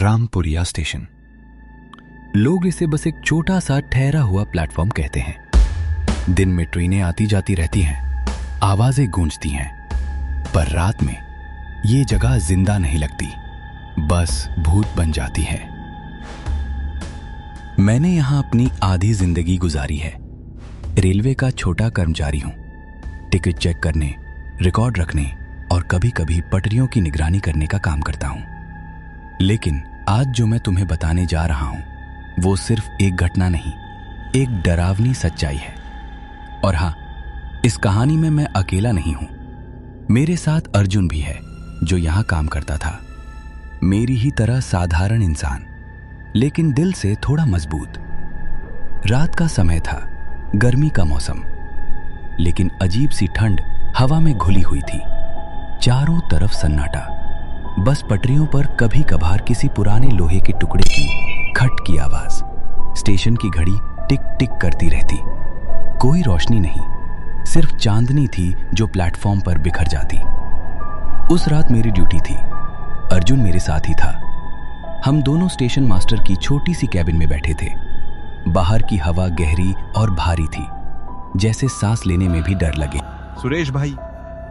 Rampuria station. लोग इसे बस एक छोटा सा ठहरा हुआ प्लेटफॉर्म कहते हैं। दिन में ट्रेनें आती जाती रहती हैं, आवाजें गूंजती हैं, पर रात में ये जगह जिंदा नहीं लगती, बस भूत बन जाती है। मैंने यहां अपनी आधी जिंदगी गुजारी है। रेलवे का छोटा कर्मचारी हूं। टिकट चेक करने, रिकॉर्ड रखने और कभी कभी पटरियों की निगरानी करने का काम करता हूं। लेकिन आज जो मैं तुम्हें बताने जा रहा हूं वो सिर्फ एक घटना नहीं, एक डरावनी सच्चाई है। और हां, इस कहानी में मैं अकेला नहीं हूं। मेरे साथ अर्जुन भी है, जो यहां काम करता था। मेरी ही तरह साधारण इंसान, लेकिन दिल से थोड़ा मजबूत। रात का समय था, गर्मी का मौसम, लेकिन अजीब सी ठंड हवा में घुली हुई थी। चारों तरफ सन्नाटा, बस पटरियों पर कभी कभार किसी पुराने लोहे के टुकड़े की खट की आवाज। स्टेशन की घड़ी टिक टिक करती रहती। कोई रोशनी नहीं, सिर्फ चांदनी थी जो प्लेटफॉर्म पर बिखर जाती। उस रात मेरी ड्यूटी थी। अर्जुन मेरे साथ ही था। हम दोनों स्टेशन मास्टर की छोटी सी कैबिन में बैठे थे। बाहर की हवा गहरी और भारी थी, जैसे सांस लेने में भी डर लगे। सुरेश भाई,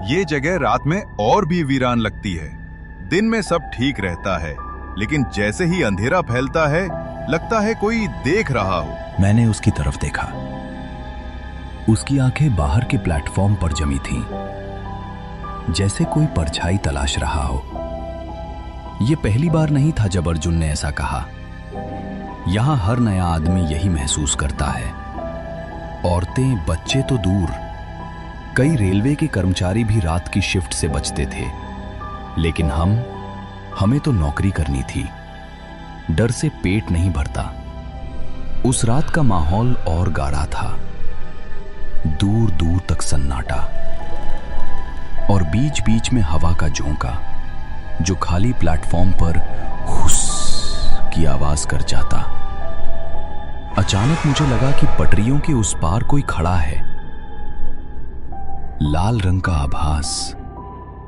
ये जगह रात में और भी वीरान लगती है। दिन में सब ठीक रहता है, लेकिन जैसे ही अंधेरा फैलता है लगता है कोई देख रहा हो। मैंने उसकी तरफ देखा। उसकी आंखें बाहर के प्लेटफॉर्म पर जमी थीं, जैसे कोई परछाई तलाश रहा हो। यह पहली बार नहीं था जब अर्जुन ने ऐसा कहा। यहां हर नया आदमी यही महसूस करता है। औरतें, बच्चे तो दूर, कई रेलवे के कर्मचारी भी रात की शिफ्ट से बचते थे। लेकिन हमें तो नौकरी करनी थी। डर से पेट नहीं भरता। उस रात का माहौल और गाढ़ा था। दूर दूर तक सन्नाटा और बीच बीच में हवा का झोंका, जो खाली प्लेटफॉर्म पर हुस की आवाज कर जाता। अचानक मुझे लगा कि पटरियों के उस पार कोई खड़ा है। लाल रंग का आभास,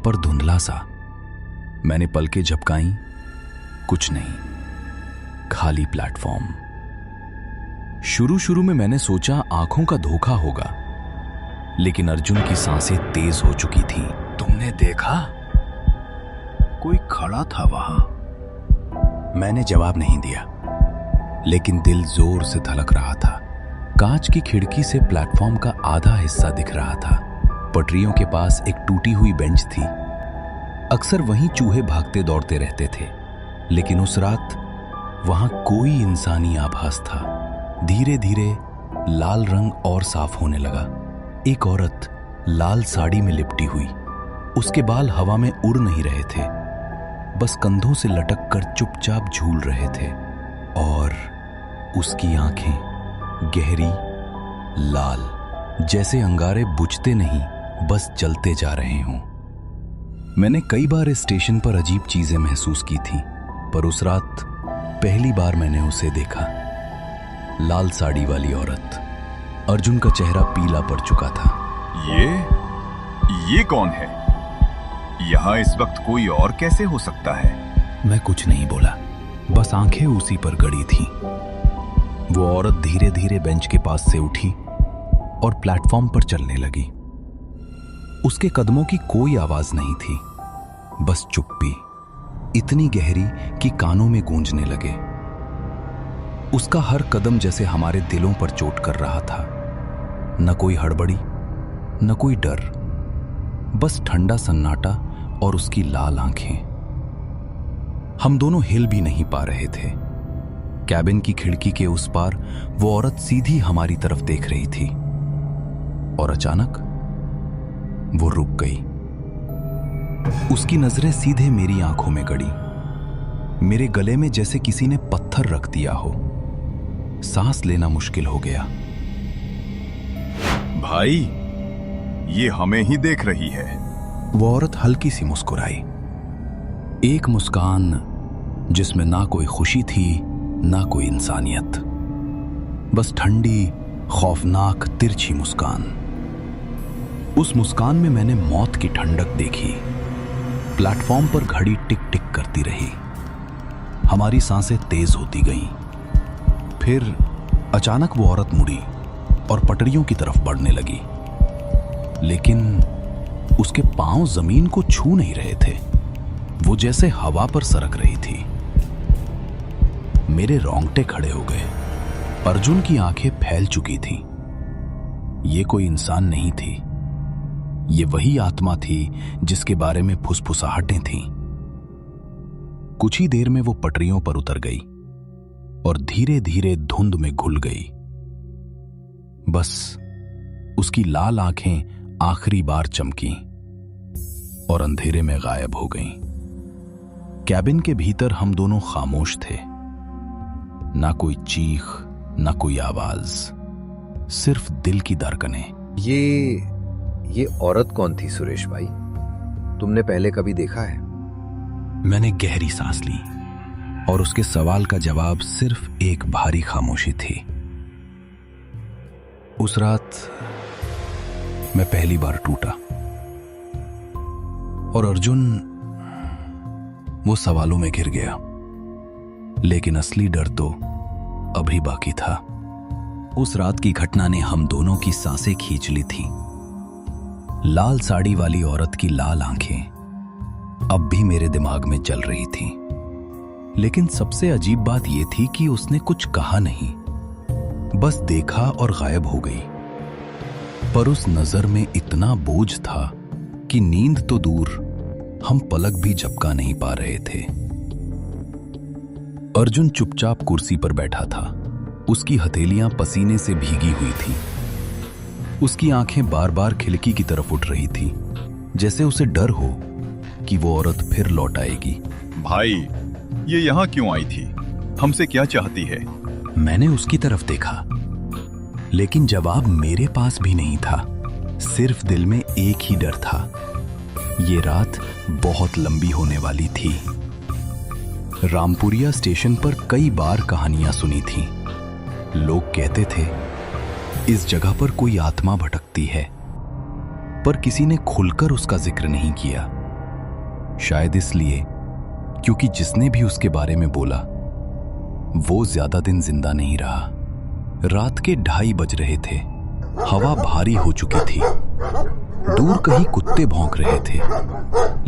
पर धुंधला सा। मैंने पलकें झपकाईं, कुछ नहीं, खाली प्लेटफॉर्म। शुरू में मैंने सोचा आंखों का धोखा होगा, लेकिन अर्जुन की सांसें तेज हो चुकी थीं। तुमने देखा? कोई खड़ा था वहां। मैंने जवाब नहीं दिया, लेकिन दिल जोर से धड़क रहा था। कांच की खिड़की से प्लेटफॉर्म का आधा हिस्सा दिख रहा था। पटरियों के पास एक टूटी हुई बेंच थी। अक्सर वहीं चूहे भागते दौड़ते रहते थे, लेकिन उस रात वहां कोई इंसानी आभास था। धीरे धीरे लाल रंग और साफ होने लगा। एक औरत लाल साड़ी में लिपटी हुई। उसके बाल हवा में उड़ नहीं रहे थे, बस कंधों से लटक कर चुपचाप झूल रहे थे। और उसकी आंखें गहरी लाल, जैसे अंगारे बुझते नहीं, बस जलते जा रहे हों। मैंने कई बार इस स्टेशन पर अजीब चीजें महसूस की थी, पर उस रात पहली बार मैंने उसे देखा। लाल साड़ी वाली औरत। अर्जुन का चेहरा पीला पड़ चुका था। ये कौन है? यहाँ इस वक्त कोई और कैसे हो सकता है? मैं कुछ नहीं बोला, बस आंखें उसी पर गड़ी थीं। वो औरत धीरे धीरे बेंच के पास से उठी और प्लेटफॉर्म पर चलने लगी। उसके कदमों की कोई आवाज नहीं थी, बस चुप्पी, इतनी गहरी कि कानों में गूंजने लगे। उसका हर कदम जैसे हमारे दिलों पर चोट कर रहा था। न कोई हड़बड़ी, न कोई डर, बस ठंडा सन्नाटा और उसकी लाल आंखें। हम दोनों हिल भी नहीं पा रहे थे। कैबिन की खिड़की के उस पार वो औरत सीधी हमारी तरफ देख रही थी, और अचानक वो रुक गई। उसकी नजरें सीधे मेरी आंखों में गड़ी। मेरे गले में जैसे किसी ने पत्थर रख दिया हो। सांस लेना मुश्किल हो गया। भाई, ये हमें ही देख रही है। वो औरत हल्की सी मुस्कुराई। एक मुस्कान जिसमें ना कोई खुशी थी, ना कोई इंसानियत, बस ठंडी, खौफनाक, तिरछी मुस्कान। उस मुस्कान में मैंने मौत की ठंडक देखी। प्लेटफॉर्म पर घड़ी टिक टिक करती रही। हमारी सांसें तेज होती गईं। फिर अचानक वो औरत मुड़ी और पटरियों की तरफ बढ़ने लगी, लेकिन उसके पांव जमीन को छू नहीं रहे थे। वो जैसे हवा पर सरक रही थी। मेरे रोंगटे खड़े हो गए। अर्जुन की आंखें फैल चुकी थीं। ये कोई इंसान नहीं थी, ये वही आत्मा थी जिसके बारे में फुसफुसाहटें थीं। कुछ ही देर में वो पटरियों पर उतर गई और धीरे धीरे धुंध में घुल गई। बस उसकी लाल आंखें आखिरी बार चमकी और अंधेरे में गायब हो गईं। कैबिन के भीतर हम दोनों खामोश थे। ना कोई चीख, ना कोई आवाज, सिर्फ दिल की धड़कनें। ये औरत कौन थी सुरेश भाई? तुमने पहले कभी देखा है? मैंने गहरी सांस ली और उसके सवाल का जवाब सिर्फ एक भारी खामोशी थी। उस रात मैं पहली बार टूटा और अर्जुन वो सवालों में घिर गया। लेकिन असली डर तो अभी बाकी था। उस रात की घटना ने हम दोनों की सांसें खींच ली थी। लाल साड़ी वाली औरत की लाल आंखें अब भी मेरे दिमाग में चल रही थीं। लेकिन सबसे अजीब बात यह थी कि उसने कुछ कहा नहीं, बस देखा और गायब हो गई। पर उस नजर में इतना बोझ था कि नींद तो दूर, हम पलक भी झपका नहीं पा रहे थे। अर्जुन चुपचाप कुर्सी पर बैठा था। उसकी हथेलियां पसीने से भीगी हुई थीं। उसकी आंखें बार बार खिड़की की तरफ उठ रही थी, जैसे उसे डर हो कि वो औरत फिर लौट आएगी। भाई, ये यहाँ क्यों आई थी? हमसे क्या चाहती है? मैंने उसकी तरफ देखा, लेकिन जवाब मेरे पास भी नहीं था। सिर्फ दिल में एक ही डर था, ये रात बहुत लंबी होने वाली थी। रामपुरिया स्टेशन पर कई बार कहानियां सुनी थीं। लोग कहते थे इस जगह पर कोई आत्मा भटकती है, पर किसी ने खुलकर उसका जिक्र नहीं किया। शायद इसलिए क्योंकि जिसने भी उसके बारे में बोला वो ज्यादा दिन जिंदा नहीं रहा। रात के 2:30 बज रहे थे। हवा भारी हो चुकी थी। दूर कहीं कुत्ते भौंक रहे थे,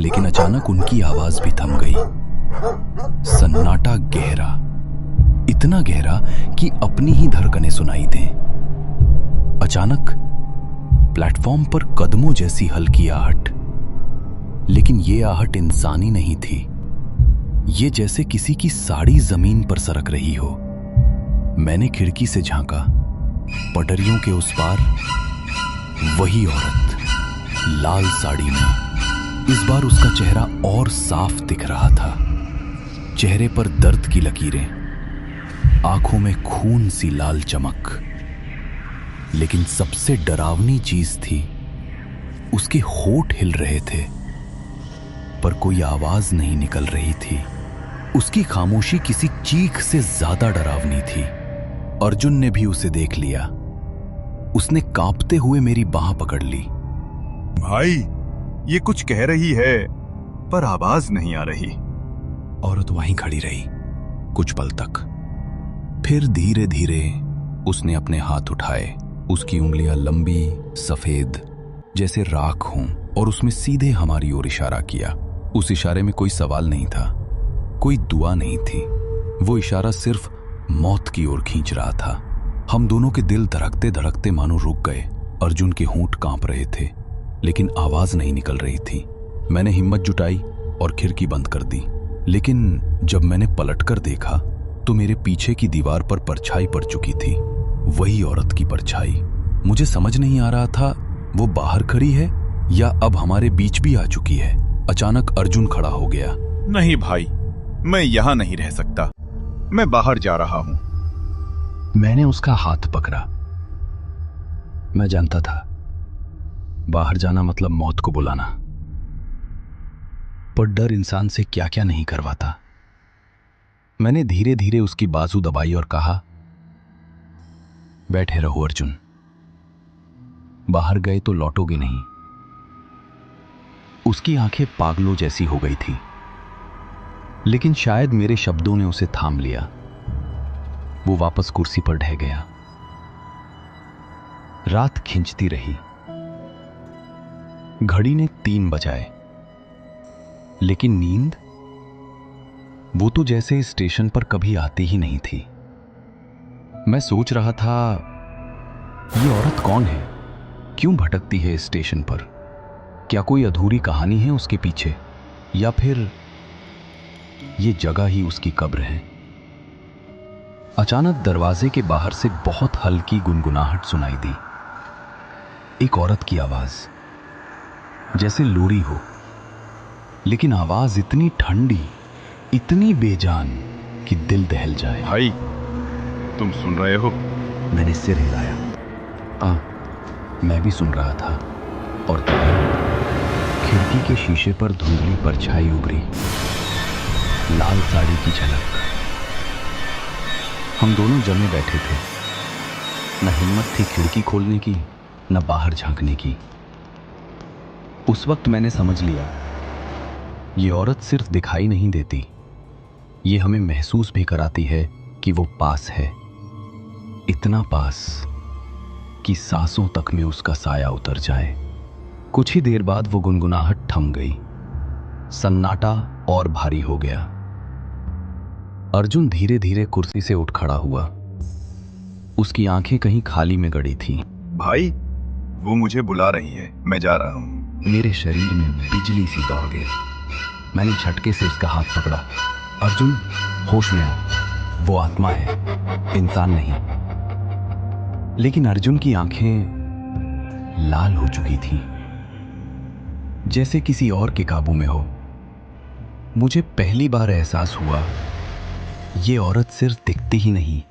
लेकिन अचानक उनकी आवाज भी थम गई। सन्नाटा गहरा, इतना गहरा कि अपनी ही धड़कनें सुनाई दें। अचानक प्लेटफॉर्म पर कदमों जैसी हल्की आहट, लेकिन ये आहट इंसानी नहीं थी। ये जैसे किसी की साड़ी जमीन पर सरक रही हो। मैंने खिड़की से झांका। पटरियों के उस पार वही औरत, लाल साड़ी में। इस बार उसका चेहरा और साफ दिख रहा था। चेहरे पर दर्द की लकीरें, आंखों में खून सी लाल चमक। लेकिन सबसे डरावनी चीज थी, उसके होंठ हिल रहे थे, पर कोई आवाज नहीं निकल रही थी। उसकी खामोशी किसी चीख से ज्यादा डरावनी थी। अर्जुन ने भी उसे देख लिया। उसने कांपते हुए मेरी बांह पकड़ ली। भाई, ये कुछ कह रही है, पर आवाज नहीं आ रही। औरत वहीं खड़ी रही कुछ पल तक। फिर धीरे धीरे उसने अपने हाथ उठाए। उसकी उंगलियां लंबी, सफेद, जैसे राख हों, और उसमें सीधे हमारी ओर इशारा किया। उस इशारे में कोई सवाल नहीं था, कोई दुआ नहीं थी। वो इशारा सिर्फ मौत की ओर खींच रहा था। हम दोनों के दिल धड़कते धड़कते मानो रुक गए। अर्जुन के होंठ कांप रहे थे, लेकिन आवाज नहीं निकल रही थी। मैंने हिम्मत जुटाई और खिड़की बंद कर दी। लेकिन जब मैंने पलटकर देखा तो मेरे पीछे की दीवार पर परछाई पड़ चुकी थी, वही औरत की परछाई। मुझे समझ नहीं आ रहा था वो बाहर खड़ी है या अब हमारे बीच भी आ चुकी है। अचानक अर्जुन खड़ा हो गया। नहीं भाई, मैं यहां नहीं रह सकता। मैं बाहर जा रहा हूं। मैंने उसका हाथ पकड़ा। मैं जानता था बाहर जाना मतलब मौत को बुलाना, पर डर इंसान से क्या क्या नहीं करवाता। मैंने धीरे धीरे उसकी बाजू दबाई और कहा, बैठे रहो अर्जुन, बाहर गए तो लौटोगे नहीं। उसकी आंखें पागलों जैसी हो गई थी। लेकिन शायद मेरे शब्दों ने उसे थाम लिया। वो वापस कुर्सी पर ढह गया। रात खिंचती रही। घड़ी ने 3 बजाए, लेकिन नींद, वो तो जैसे स्टेशन पर कभी आती ही नहीं थी। मैं सोच रहा था, ये औरत कौन है? क्यों भटकती है इस स्टेशन पर? क्या कोई अधूरी कहानी है उसके पीछे, या फिर ये जगह ही उसकी कब्र है? अचानक दरवाजे के बाहर से बहुत हल्की गुनगुनाहट सुनाई दी। एक औरत की आवाज, जैसे लोरी हो, लेकिन आवाज इतनी ठंडी, इतनी बेजान कि दिल दहल जाए। भाई, तुम सुन रहे हो? मैंने सिर हिलाया। मैं भी सुन रहा था। और तभी खिड़की के शीशे पर धुंधली परछाई उभरी, लाल साड़ी की झलक। हम दोनों जमे बैठे थे। न हिम्मत थी खिड़की खोलने की, न बाहर झांकने की। उस वक्त मैंने समझ लिया, ये औरत सिर्फ दिखाई नहीं देती, ये हमें महसूस भी कराती है कि वो पास है। इतना पास कि सांसों तक में उसका साया उतर जाए। कुछ ही देर बाद वो गुनगुनाहट थम गई। सन्नाटा और भारी हो गया। अर्जुन धीरे धीरे कुर्सी से उठ खड़ा हुआ। उसकी आंखें कहीं खाली में गड़ी थीं। भाई, वो मुझे बुला रही है, मैं जा रहा हूं। मेरे शरीर में बिजली सी दौड़ गई। मैंने झटके से उसका हाथ पकड़ा। अर्जुन, होश में आ, वो आत्मा है, इंसान नहीं। लेकिन अर्जुन की आंखें लाल हो चुकी थीं, जैसे किसी और के काबू में हो। मुझे पहली बार एहसास हुआ, ये औरत सिर्फ दिखती ही नहीं,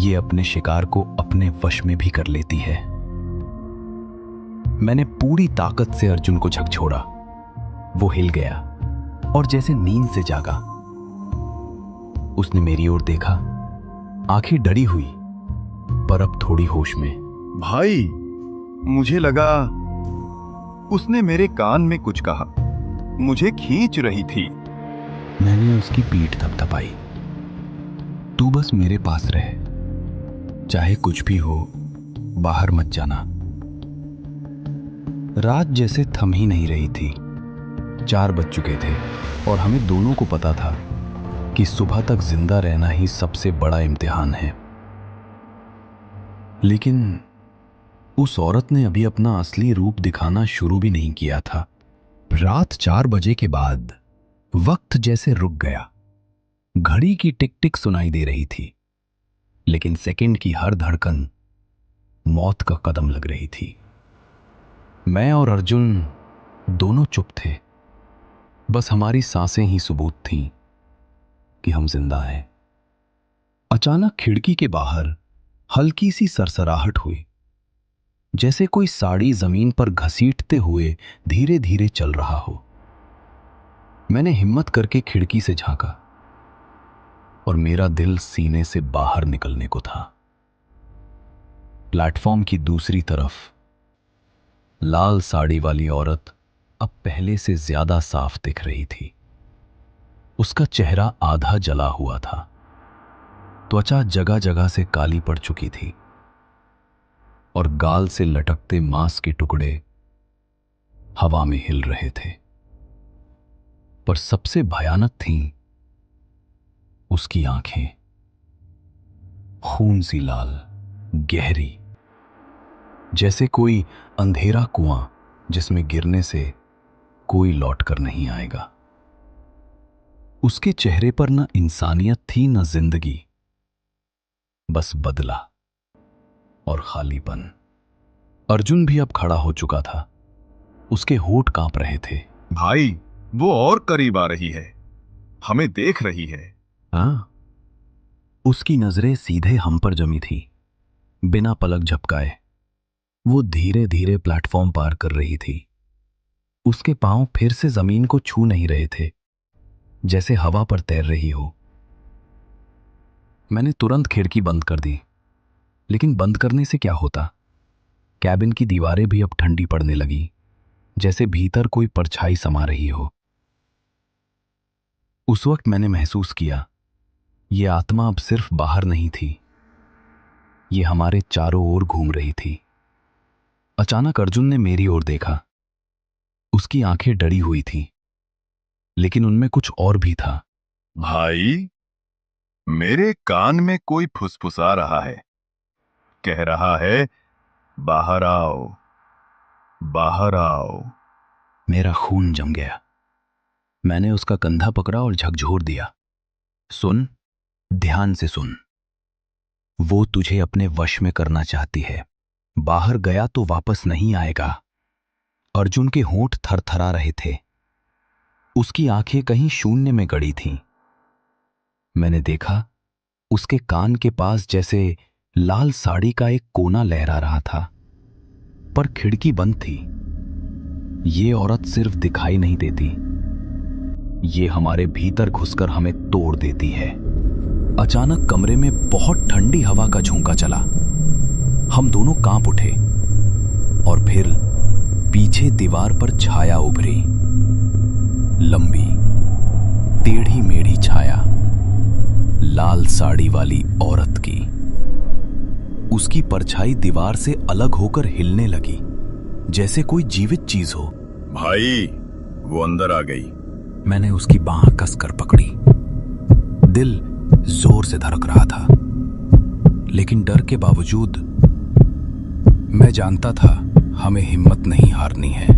ये अपने शिकार को अपने वश में भी कर लेती है। मैंने पूरी ताकत से अर्जुन को झकझोरा। वो हिल गया और जैसे नींद से जागा। उसने मेरी ओर देखा, आंखें डरी हुई, पर अब थोड़ी होश में। भाई, मुझे लगा उसने मेरे कान में कुछ कहा, मुझे खींच रही थी। मैंने उसकी पीठ थपथपाई। तू बस मेरे पास रहे, चाहे कुछ भी हो, बाहर मत जाना। रात जैसे थम ही नहीं रही थी। 4 बज चुके थे और हमें दोनों को पता था कि सुबह तक जिंदा रहना ही सबसे बड़ा इम्तिहान है। लेकिन उस औरत ने अभी अपना असली रूप दिखाना शुरू भी नहीं किया था। रात 4 बजे के बाद वक्त जैसे रुक गया। घड़ी की टिक टिक सुनाई दे रही थी, लेकिन सेकंड की हर धड़कन मौत का कदम लग रही थी। मैं और अर्जुन दोनों चुप थे। बस हमारी सांसें ही सबूत थीं कि हम जिंदा हैं। अचानक खिड़की के बाहर हल्की सी सरसराहट हुई, जैसे कोई साड़ी जमीन पर घसीटते हुए धीरे धीरे चल रहा हो। मैंने हिम्मत करके खिड़की से झांका और मेरा दिल सीने से बाहर निकलने को था। प्लेटफॉर्म की दूसरी तरफ लाल साड़ी वाली औरत अब पहले से ज्यादा साफ दिख रही थी। उसका चेहरा आधा जला हुआ था, त्वचा जगह जगह से काली पड़ चुकी थी और गाल से लटकते मांस के टुकड़े हवा में हिल रहे थे। पर सबसे भयानक थीं उसकी आंखें, खून सी लाल, गहरी, जैसे कोई अंधेरा कुआं जिसमें गिरने से कोई लौट कर नहीं आएगा। उसके चेहरे पर न इंसानियत थी न जिंदगी, बस बदला और खालीपन। अर्जुन भी अब खड़ा हो चुका था। उसके होंठ कांप रहे थे। भाई, वो और करीब आ रही है, हमें देख रही है। हाँ, उसकी नजरें सीधे हम पर जमी थी, बिना पलक झपकाए। वो धीरे धीरे प्लेटफॉर्म पार कर रही थी। उसके पांव फिर से जमीन को छू नहीं रहे थे, जैसे हवा पर तैर रही हो। मैंने तुरंत खिड़की बंद कर दी, लेकिन बंद करने से क्या होता? कैबिन की दीवारें भी अब ठंडी पड़ने लगी, जैसे भीतर कोई परछाई समा रही हो। उस वक्त मैंने महसूस किया, ये आत्मा अब सिर्फ बाहर नहीं थी, ये हमारे चारों ओर घूम रही थी। अचानक अर्जुन ने मेरी ओर देखा। उसकी आंखें डरी हुई थी, लेकिन उनमें कुछ और भी था। भाई, मेरे कान में कोई फुसफुसा रहा है, कह रहा है बाहर आओ, बाहर आओ। मेरा खून जम गया। मैंने उसका कंधा पकड़ा और झकझोर दिया। सुन, ध्यान से सुन। वो तुझे अपने वश में करना चाहती है। बाहर गया तो वापस नहीं आएगा। अर्जुन के होंठ थरथरा रहे थे। उसकी आंखें कहीं शून्य में गड़ी थीं। मैंने देखा, उसके कान के पास जैसे लाल साड़ी का एक कोना लहरा रहा था, पर खिड़की बंद थी। ये औरत सिर्फ दिखाई नहीं देती, ये हमारे भीतर घुसकर हमें तोड़ देती है। अचानक कमरे में बहुत ठंडी हवा का झोंका चला। हम दोनों कांप उठे और फिर पीछे दीवार पर छाया उभरी। लंबी, टेढ़ी मेढ़ी छाया, लाल साड़ी वाली औरत की। उसकी परछाई दीवार से अलग होकर हिलने लगी, जैसे कोई जीवित चीज हो। भाई, वो अंदर आ गई। मैंने उसकी बांह कसकर पकड़ी। दिल जोर से धड़क रहा था, लेकिन डर के बावजूद मैं जानता था हमें हिम्मत नहीं हारनी है।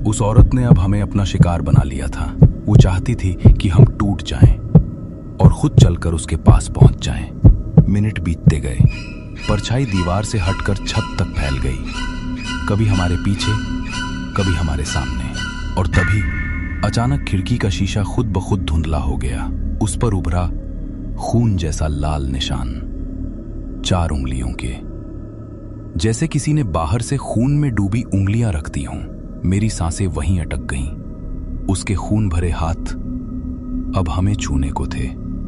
उस औरत ने अब हमें अपना शिकार बना लिया था। वो चाहती थी कि हम टूट जाएं और खुद चलकर उसके पास पहुंच जाएं। मिनट बीतते गए। परछाई दीवार से हटकर छत तक फैल गई, कभी हमारे पीछे, कभी हमारे सामने। और तभी अचानक खिड़की का शीशा खुद ब खुद धुंधला हो गया। उस पर उभरा खून जैसा लाल निशान, 4 उंगलियों के, जैसे किसी ने बाहर से खून में डूबी उंगलियां रख दी हों। मेरी सांसें वहीं अटक गईं। उसके खून भरे हाथ अब हमें छूने को थे।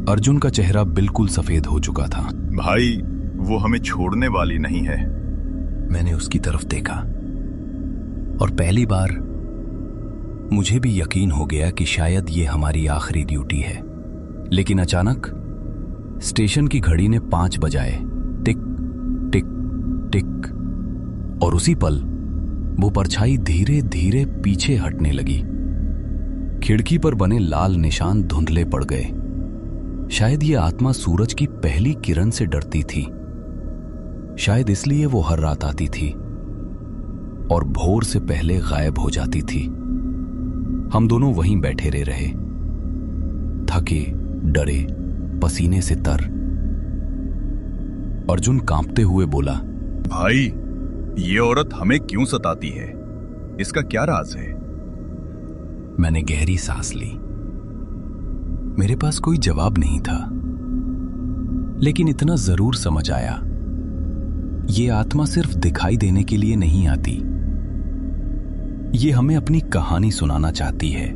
अर्जुन का चेहरा बिल्कुल सफेद हो चुका था। भाई, वो हमें छोड़ने वाली नहीं है। मैंने उसकी तरफ देखा और पहली बार मुझे भी यकीन हो गया कि शायद ये हमारी आखिरी ड्यूटी है। लेकिन अचानक स्टेशन की घड़ी ने 5 बजाए। टिक टिक टिक। और उसी पल वो परछाई धीरे धीरे पीछे हटने लगी। खिड़की पर बने लाल निशान धुंधले पड़ गए। शायद ये आत्मा सूरज की पहली किरण से डरती थी। शायद इसलिए वो हर रात आती थी और भोर से पहले गायब हो जाती थी। हम दोनों वहीं बैठे रहे, थके, डरे, पसीने से तर। अर्जुन कांपते हुए बोला, भाई, ये औरत हमें क्यों सताती है? इसका क्या राज है? मैंने गहरी सांस ली। मेरे पास कोई जवाब नहीं था, लेकिन इतना जरूर समझ आया, ये आत्मा सिर्फ दिखाई देने के लिए नहीं आती। ये हमें अपनी कहानी सुनाना चाहती है।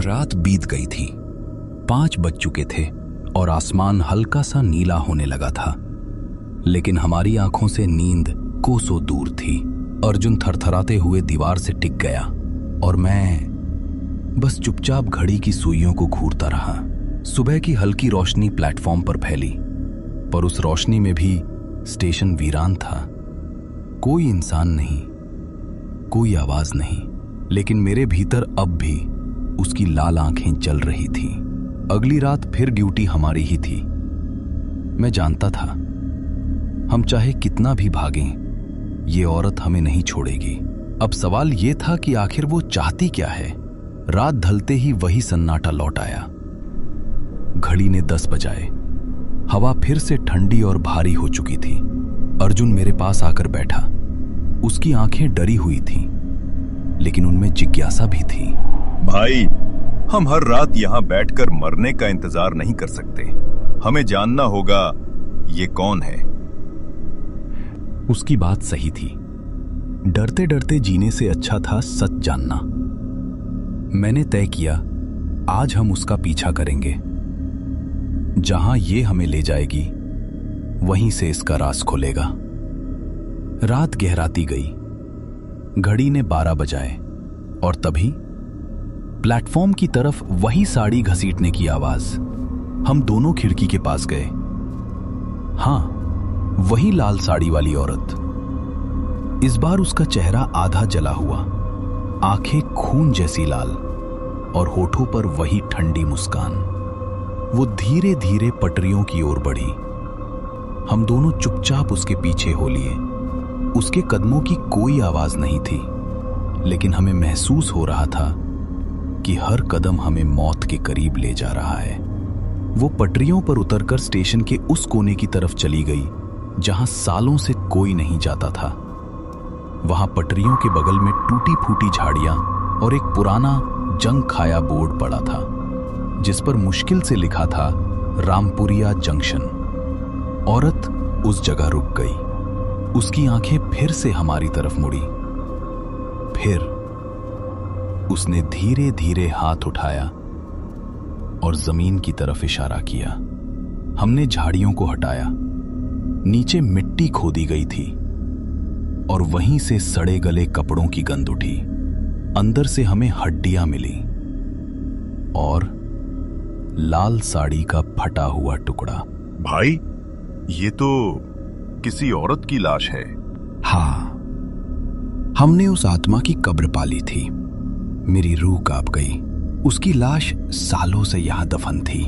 रात बीत गई थी, 5 बज चुके थे और आसमान हल्का सा नीला होने लगा था, लेकिन हमारी आंखों से नींद कोसों दूर थी। अर्जुन थरथराते हुए दीवार से टिक गया और मैं बस चुपचाप घड़ी की सुइयों को घूरता रहा। सुबह की हल्की रोशनी प्लेटफॉर्म पर फैली, पर उस रोशनी में भी स्टेशन वीरान था। कोई इंसान नहीं, कोई आवाज नहीं, लेकिन मेरे भीतर अब भी उसकी लाल आंखें जल रही थी। अगली रात फिर ड्यूटी हमारी ही थी। मैं जानता था, हम चाहे कितना भी भागें, ये औरत हमें नहीं छोड़ेगी। अब सवाल ये था कि आखिर वो चाहती क्या है। रात ढलते ही वही सन्नाटा लौट आया। घड़ी ने 10 बजाए। हवा फिर से ठंडी और भारी हो चुकी थी। अर्जुन मेरे पास आकर बैठा। उसकी आंखें डरी हुई थीं, लेकिन उनमें जिज्ञासा भी थी। भाई, हम हर रात यहाँ बैठकर मरने का इंतजार नहीं कर सकते। हमें जानना होगा ये कौन है। उसकी बात सही थी। डरते डरते जीने से अच्छा था सच जानना। मैंने तय किया, आज हम उसका पीछा करेंगे। जहां ये हमें ले जाएगी, वहीं से इसका राज खुलेगा। रात गहराती गई। घड़ी ने 12 बजाए और तभी प्लेटफॉर्म की तरफ वही साड़ी घसीटने की आवाज। हम दोनों खिड़की के पास गए। हाँ, वही लाल साड़ी वाली औरत। इस बार उसका चेहरा आधा जला हुआ, आंखें खून जैसी लाल और होठों पर वही ठंडी मुस्कान। वो धीरे धीरे पटरियों की ओर बढ़ी। हम दोनों चुपचाप उसके पीछे हो लिए। उसके कदमों की कोई आवाज नहीं थी, लेकिन हमें महसूस हो रहा था कि हर कदम हमें मौत के करीब ले जा रहा है। वो पटरियों पर उतरकर स्टेशन के उस कोने की तरफ चली गई जहां सालों से कोई नहीं जाता था। वहां पटरियों के बगल में टूटी फूटी झाड़ियां और एक पुराना जंग खाया बोर्ड पड़ा था, जिस पर मुश्किल से लिखा था रामपुरिया जंक्शन। औरत उस जगह रुक गई। उसकी आंखें फिर से हमारी तरफ मुड़ी। फिर उसने धीरे धीरे हाथ उठाया और जमीन की तरफ इशारा किया। हमने झाड़ियों को हटाया। नीचे मिट्टी खोदी गई थी और वहीं से सड़े गले कपड़ों की गंध उठी। अंदर से हमें हड्डियां मिली और लाल साड़ी का फटा हुआ टुकड़ा। भाई, ये तो किसी औरत की लाश है। हाँ, हमने उस आत्मा की कब्र पाली थी। मेरी रूह कांप गई। उसकी लाश सालों से यहां दफन थी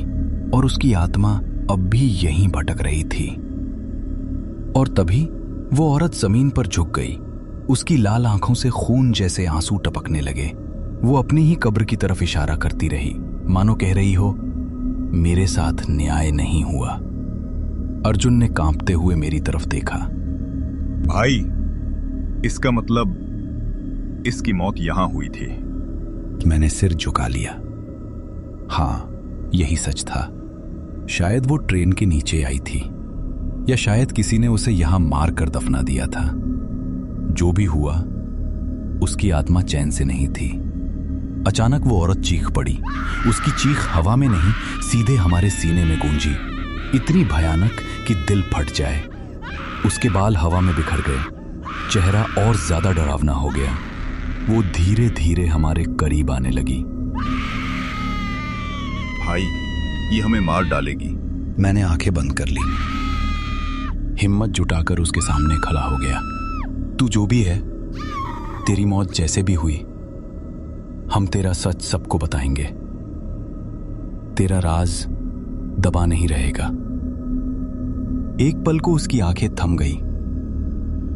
और उसकी आत्मा अब भी यहीं भटक रही थी। और तभी वो औरत जमीन पर झुक गई। उसकी लाल आंखों से खून जैसे आंसू टपकने लगे। वो अपनी ही कब्र की तरफ इशारा करती रही, मानो कह रही हो, मेरे साथ न्याय नहीं हुआ। अर्जुन ने कांपते हुए मेरी तरफ देखा। भाई, इसका मतलब इसकी मौत यहां हुई थी। मैंने सिर झुका लिया। हाँ, यही सच था। शायद वो ट्रेन के नीचे आई थी, या शायद किसी ने उसे यहां मार कर दफना दिया था। जो भी हुआ, उसकी आत्मा चैन से नहीं थी। अचानक वो औरत चीख पड़ी। उसकी चीख हवा में नहीं, सीधे हमारे सीने में गूंजी, इतनी भयानक कि दिल फट जाए। उसके बाल हवा में बिखर गए। चेहरा और ज्यादा डरावना हो गया। वो धीरे धीरे हमारे करीब आने लगी। भाई, ये हमें मार डालेगी। मैंने आंखें बंद कर ली। हिम्मत जुटाकर उसके सामने खड़ा हो गया। तू जो भी है, तेरी मौत जैसे भी हुई, हम तेरा सच सबको बताएंगे। तेरा राज दबा नहीं रहेगा। एक पल को उसकी आंखें थम गई।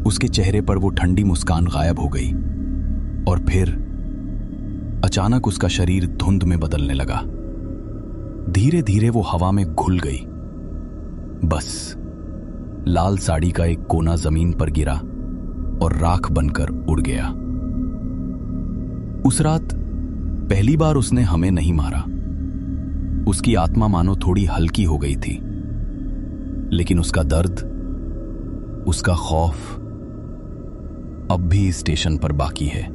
उसके चेहरे पर वो ठंडी मुस्कान गायब हो गई और फिर अचानक उसका शरीर धुंध में बदलने लगा। धीरे धीरे वो हवा में घुल गई। बस लाल साड़ी का एक कोना जमीन पर गिरा और राख बनकर उड़ गया। उस रात पहली बार उसने हमें नहीं मारा। उसकी आत्मा मानो थोड़ी हल्की हो गई थी, लेकिन उसका दर्द, उसका खौफ अब भी स्टेशन पर बाकी है।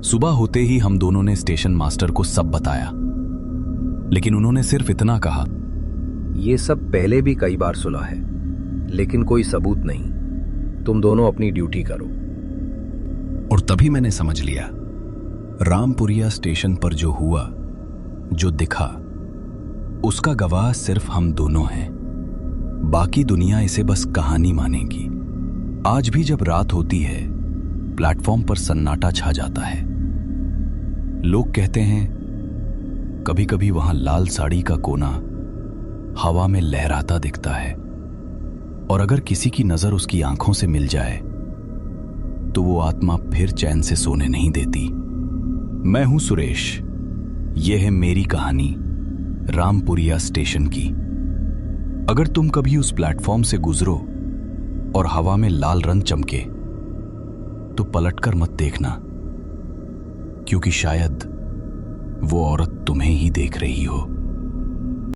सुबह होते ही हम दोनों ने स्टेशन मास्टर को सब बताया, लेकिन उन्होंने सिर्फ इतना कहा, ये सब पहले भी कई बार सुना है, लेकिन कोई सबूत नहीं। तुम दोनों अपनी ड्यूटी करो। और तभी मैंने समझ लिया, रामपुरिया स्टेशन पर जो हुआ, जो दिखा, उसका गवाह सिर्फ हम दोनों हैं। बाकी दुनिया इसे बस कहानी मानेगी। आज भी जब रात होती है, प्लेटफॉर्म पर सन्नाटा छा जाता है। लोग कहते हैं कभी कभी वहां लाल साड़ी का कोना हवा में लहराता दिखता है, और अगर किसी की नजर उसकी आंखों से मिल जाए तो वो आत्मा फिर चैन से सोने नहीं देती। मैं हूं सुरेश। यह है मेरी कहानी रामपुरिया स्टेशन की। अगर तुम कभी उस प्लेटफॉर्म से गुजरो और हवा में लाल रंग चमके, तो पलटकर मत देखना, क्योंकि शायद वो औरत तुम्हें ही देख रही हो।